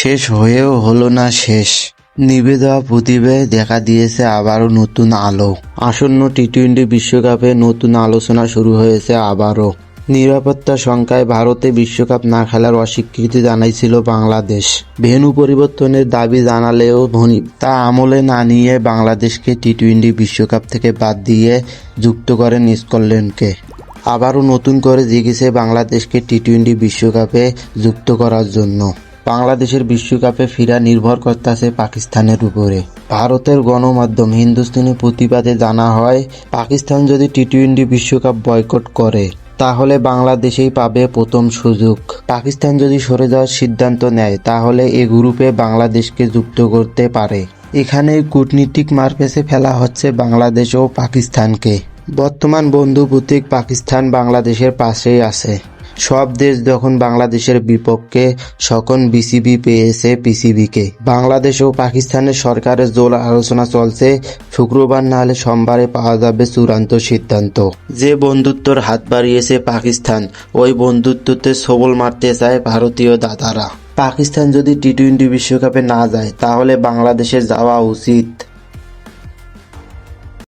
শেষ হয়েও হলো না শেষ। নিভে দেওয়া প্রদীপে দেখা দিয়েছে আবারও নতুন আলো। আসন্ন টি-20 বিশ্বকাপে নতুন আলোচনা শুরু হয়েছে আবারও। নিরাপত্তা শঙ্কায় ভারতে বিশ্বকাপ না খেলার অস্বীকৃতি জানাইছিল বাংলাদেশ। ভেন্যু পরিবর্তনের দাবি জানালেও তা আমলে না নিয়ে বাংলাদেশকে টি-20 বিশ্বকাপ থেকে বাদ দিয়ে যুক্ত করেন স্কটল্যান্ডকে। আবারও নতুন করে জেগেছে বাংলাদেশকে টি-20 বিশ্বকাপে যুক্ত করার জন্য। বাংলাদেশের বিশ্বকাপে ফেরা নির্ভর করতেছে পাকিস্তানের উপরে। ভারতের গণমাধ্যম হিন্দুস্তানি প্রতিবাদে জানা হয়, পাকিস্তান যদি টি-20 বিশ্বকাপ বয়কট করে তাহলে বাংলাদেশেই পাবে প্রথম সুযোগ। পাকিস্তান যদি সরে যাওয়ার সিদ্ধান্ত নেয় তাহলে এ গ্রুপে বাংলাদেশকে যুক্ত করতে পারে। এখানে কূটনীতিক মারপ্যাঁচে ফেলা হচ্ছে বাংলাদেশ ও পাকিস্তানকে। বর্তমান বন্ধু প্রতীক পাকিস্তান বাংলাদেশের পাশেই আছে। সব দেশ যখন বাংলাদেশের বিপক্ষে, তখন বিসিবি পেয়েছে পিসিবিকে। বাংলাদেশ ও পাকিস্তানের সরকারের জোর আলোচনা চলছে। শুক্রবার না হলে সোমবারে পাওয়া যাবে চূড়ান্ত সিদ্ধান্ত। যে বন্ধুত্বর হাত বাড়িয়েছে পাকিস্তান, ওই বন্ধুত্বতে সবল মারতে চায় ভারতীয় দাদারা। পাকিস্তান যদি টি-20 বিশ্বকাপে না যায় তাহলে বাংলাদেশের যাওয়া উচিত।